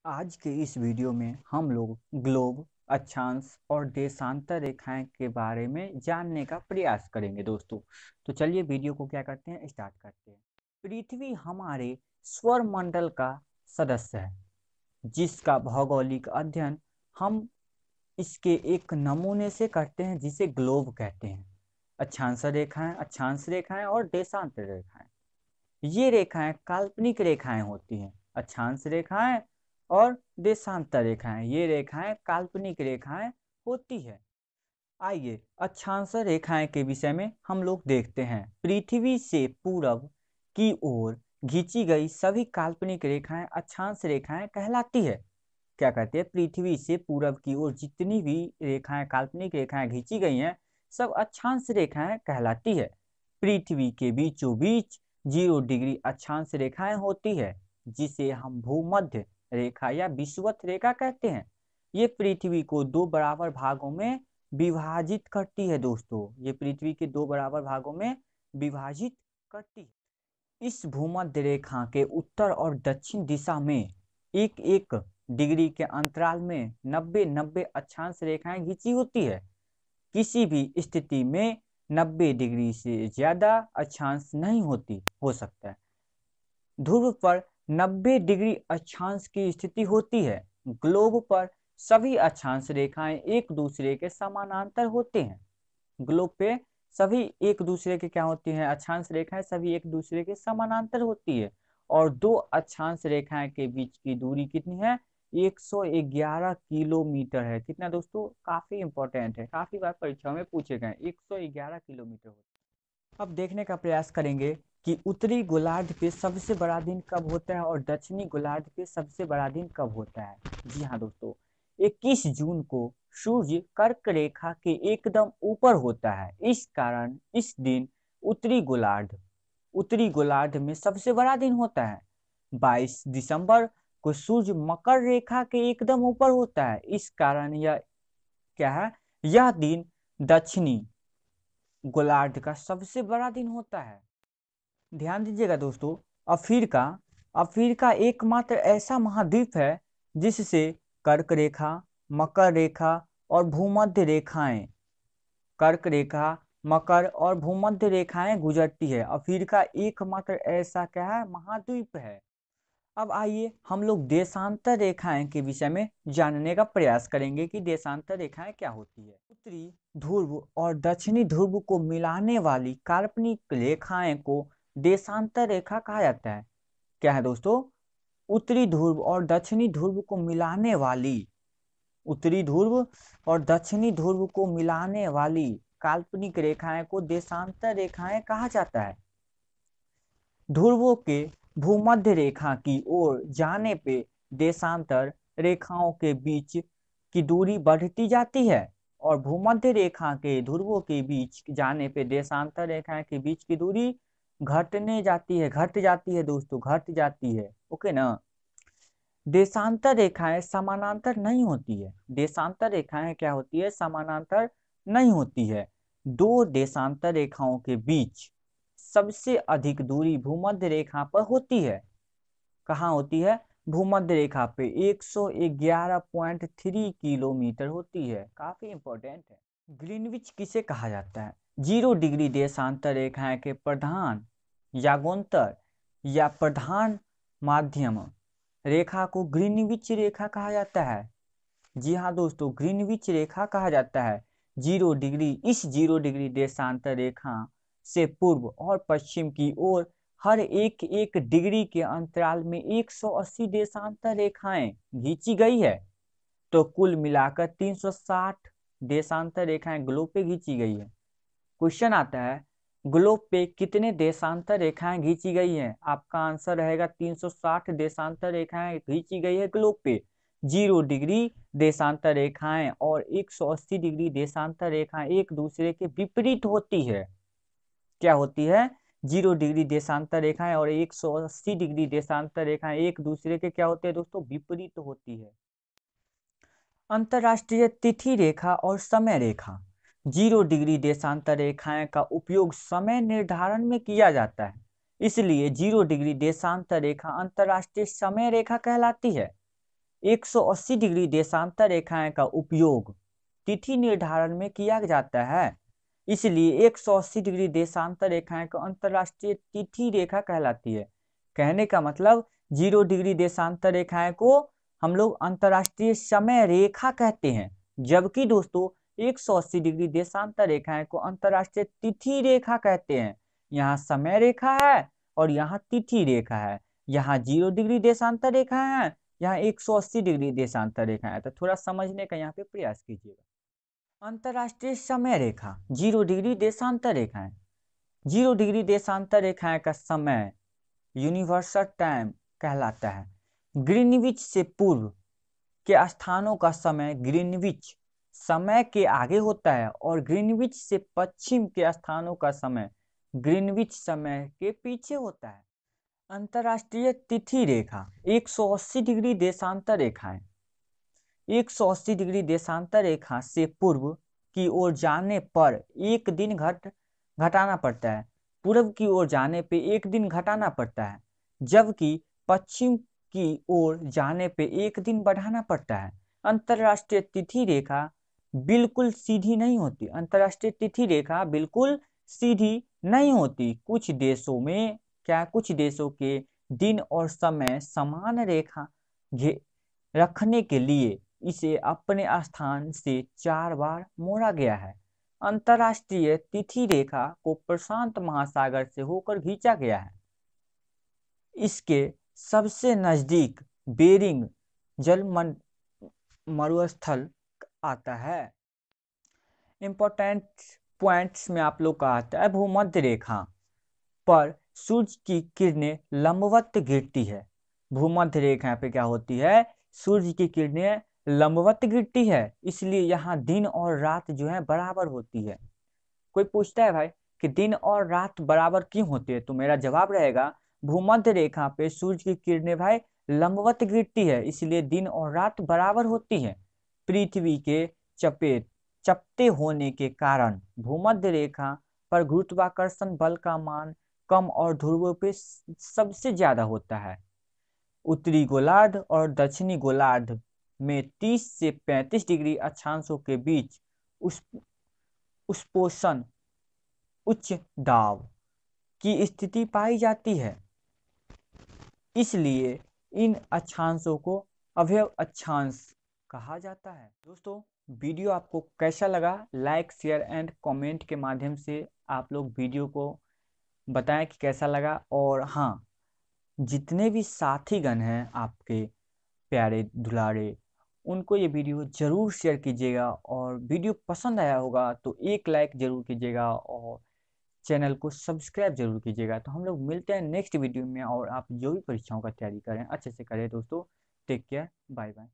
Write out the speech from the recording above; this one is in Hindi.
आज के इस वीडियो में हम लोग ग्लोब, अक्षांश और देशांतर रेखाएं के बारे में जानने का प्रयास करेंगे दोस्तों। तो चलिए वीडियो को क्या करते हैं, स्टार्ट करते हैं। पृथ्वी हमारे सौरमंडल का सदस्य है, जिसका भौगोलिक अध्ययन हम इसके एक नमूने से करते हैं जिसे ग्लोब कहते हैं। अक्षांश रेखाएं और देशांतर रेखाएं, ये रेखाएं काल्पनिक रेखाएं होती हैं। अक्षांश रेखाएं और देशांतर रेखाएं, ये रेखाएं काल्पनिक रेखाएं होती है। आइए अक्षांश रेखाएं के विषय में हम लोग देखते हैं। पृथ्वी से पूरब की ओर खींची गई सभी काल्पनिक रेखाएं अक्षांश रेखाएं कहलाती है। क्या कहते हैं, पृथ्वी से पूरब की ओर जितनी भी रेखाएं काल्पनिक रेखाएं खींची गई हैं सब अक्षांश रेखाएं कहलाती है। पृथ्वी के बीचों बीच 0 डिग्री अक्षांश रेखाएं होती है, जिसे हम भूमध्य रेखा या विषुवत रेखा कहते हैं। ये पृथ्वी को दो बराबर भागों में विभाजित करती है दोस्तों। ये पृथ्वी के दो बराबर भागों में विभाजित करती है। इस भूमध्य रेखा के उत्तर और दक्षिण दिशा में एक एक डिग्री के अंतराल में 90-90 अक्षांश रेखाएं खींची होती है। किसी भी स्थिति में 90 डिग्री से ज्यादा अक्षांश नहीं हो सकता है। ध्रुव पर 90 डिग्री अक्षांश की स्थिति होती है। ग्लोब पर सभी अक्षांश रेखाएं एक दूसरे के समानांतर होते हैं। ग्लोब पे सभी एक दूसरे के क्या होती हैं, अक्षांश रेखाएं सभी एक दूसरे के समानांतर होती है। और दो अक्षांश रेखाएं के बीच की दूरी कितनी है, 111 किलोमीटर है। कितना दोस्तों, काफी इंपॉर्टेंट है, काफी बार परीक्षाओं में पूछे गए। 111 किलोमीटर होता है। अब देखने का प्रयास करेंगे कि उत्तरी गोलार्ध पे सबसे बड़ा दिन कब होता है और दक्षिणी गोलार्ध पे सबसे बड़ा दिन कब होता है। जी हाँ दोस्तों, 21 जून को सूर्य कर्क रेखा के एकदम ऊपर होता है। इस कारण इस दिन उत्तरी गोलार्ध में सबसे बड़ा दिन होता है। 22 दिसंबर को सूर्य मकर रेखा के एकदम ऊपर होता है। इस कारण यह क्या है, यह दिन दक्षिणी गोलार्ध का सबसे बड़ा दिन होता है। ध्यान दीजिएगा दोस्तों, अफ्रीका अफ्रीका एकमात्र ऐसा महाद्वीप है जिससे कर्क रेखा, मकर रेखा और भूमध्य रेखाएं कर्क रेखा, मकर और भूमध्य रेखाएं गुजरती है। अफ्रीका एकमात्र ऐसा क्या है, महाद्वीप है। अब आइए हम लोग देशांतर रेखाएं के विषय में जानने का प्रयास करेंगे कि देशांतर रेखाएं क्या होती है। उत्तरी ध्रुव और दक्षिणी ध्रुव को मिलाने वाली काल्पनिक रेखाएं को देशांतर रेखा कहा जाता है। क्या है दोस्तों, उत्तरी ध्रुव और दक्षिणी ध्रुव को मिलाने वाली उत्तरी ध्रुव और दक्षिणी ध्रुव को मिलाने वाली काल्पनिक रेखाएं को देशांतर रेखाएं कहा जाता है। ध्रुवों के भूमध्य रेखा की ओर जाने पे देशांतर रेखाओं के बीच की दूरी बढ़ती जाती है और भूमध्य रेखा के ध्रुवों के बीच जाने पे देशांतर रेखाएं के बीच की दूरी घट जाती है दोस्तों, घट जाती है। ओके ना। देशांतर रेखाएं समानांतर नहीं होती है। देशांतर रेखाएं क्या होती है, समानांतर नहीं होती है। दो देशांतर रेखाओं के बीच सबसे अधिक दूरी भूमध्य रेखा पर होती है। कहाँ होती है, भूमध्य रेखा पे 111.3 किलोमीटर होती है। काफी इंपॉर्टेंट है। ग्रीनविच किसे कहा जाता है, 0 डिग्री देशांतर रेखाएं के प्रधान यागोंतर या प्रधान माध्यम रेखा को ग्रीनविच रेखा कहा जाता है। जी हाँ दोस्तों, ग्रीनविच रेखा कहा जाता है। 0 डिग्री, इस 0 डिग्री देशांतर रेखा से पूर्व और पश्चिम की ओर हर एक एक डिग्री के अंतराल में 180 देशांतर रेखाएं खींची गई है। तो कुल मिलाकर 360 देशांतर रेखाएं ग्लोब पे खींची गई है। क्वेश्चन आता है, ग्लोब पे कितने देशांतर रेखाएं खींची गई हैं। आपका आंसर रहेगा 360 देशांतर रेखाएं खींची गई है ग्लोब पे। 0 डिग्री देशांतर रेखाएं और 180 डिग्री देशांतर रेखाएं एक दूसरे के विपरीत होती है। क्या होती है, 0 डिग्री देशांतर रेखाएं और 180 डिग्री देशांतर रेखाएं एक दूसरे के क्या होते हैं दोस्तों, विपरीत होती है। अंतरराष्ट्रीय तिथि रेखा और समय रेखा, 0 डिग्री देशांतर रेखाएं का उपयोग समय निर्धारण में किया जाता है। इसलिए 0 डिग्री देशांतर रेखा अंतरराष्ट्रीय समय रेखा कहलाती है। 180 डिग्री देशांतर रेखाएं का उपयोग तिथि निर्धारण में किया जाता है, इसलिए 180 डिग्री देशांतर रेखाएं को अंतरराष्ट्रीय तिथि रेखा कहलाती है। कहने का मतलब 0 डिग्री देशांतर रेखाएं को हम लोग अंतरराष्ट्रीय समय रेखा कहते हैं, जबकि दोस्तों 180 डिग्री देशांतर रेखाएं को अंतरराष्ट्रीय तिथि रेखा कहते हैं। यहाँ समय रेखा है और यहाँ तिथि रेखा है। यहाँ 0 डिग्री देशांतर रेखा है, यहाँ 180 डिग्री देशांतर रेखा है। तो थोड़ा समझने का यहाँ पे प्रयास कीजिएगा। अंतरराष्ट्रीय समय रेखा 0 डिग्री देशांतर रेखाएं, 0 डिग्री देशांतर रेखाएं का समय यूनिवर्सल टाइम कहलाता है। ग्रीनविच से पूर्व के स्थानों का समय ग्रीनविच समय के आगे होता है और ग्रीनविच से पश्चिम के स्थानों का समय ग्रीनविच समय के पीछे होता है। अंतरराष्ट्रीय तिथि रेखा 180 डिग्री देशांतर रेखाएं 180 डिग्री देशांतर रेखा से पूर्व की ओर जाने पर एक दिन घटाना पड़ता है, पूर्व की ओर जाने पे एक दिन घटाना पड़ता है, जबकि पश्चिम की ओर जाने पे एक दिन बढ़ाना पड़ता है। अंतरराष्ट्रीय तिथि रेखा बिल्कुल सीधी नहीं होती, अंतरराष्ट्रीय तिथि रेखा बिल्कुल सीधी नहीं होती। कुछ देशों में कुछ देशों के दिन और समय समान रेखा रखने के लिए इसे अपने स्थान से 4 बार मोड़ा गया है। अंतरराष्ट्रीय तिथि रेखा को प्रशांत महासागर से होकर खींचा गया है। इसके सबसे नजदीक बेरिंग जल मरुस्थल आता है। इंपॉर्टेंट पॉइंट्स में आप लोग का आता है, भूमध्य रेखा पर सूर्य की किरणें लंबवत गिरती है। भूमध्य रेखा पे क्या होती है, सूर्य की किरणें लंबवत गिरती है, इसलिए यहाँ दिन और रात जो है बराबर होती है। कोई पूछता है भाई कि दिन और रात बराबर क्यों होती है, तो मेरा जवाब रहेगा भूमध्य रेखा पे सूर्य की किरणें भाई लंबवत गिरती है, इसलिए दिन और रात बराबर होती है। पृथ्वी के चपटे होने के कारण भूमध्य रेखा पर गुरुत्वाकर्षण बल का मान कम और ध्रुवों पे सबसे ज्यादा होता है। उत्तरी गोलार्ध और दक्षिणी गोलार्ध में 30 से 35 डिग्री अक्षांशों के बीच उष्णपोषण उच्च दाब की स्थिति पाई जाती है, इसलिए इन अक्षांशों को अवयव अक्षांश कहा जाता है। दोस्तों वीडियो आपको कैसा लगा, लाइक शेयर एंड कमेंट के माध्यम से आप लोग वीडियो को बताएं कि कैसा लगा। और हाँ, जितने भी साथीगण हैं आपके प्यारे दुलारे, उनको ये वीडियो जरूर शेयर कीजिएगा, और वीडियो पसंद आया होगा तो एक लाइक जरूर कीजिएगा और चैनल को सब्सक्राइब जरूर कीजिएगा। तो हम लोग मिलते हैं नेक्स्ट वीडियो में, और आप जो भी परीक्षाओं का तैयारी करें अच्छे से करें दोस्तों। Take care, bye bye.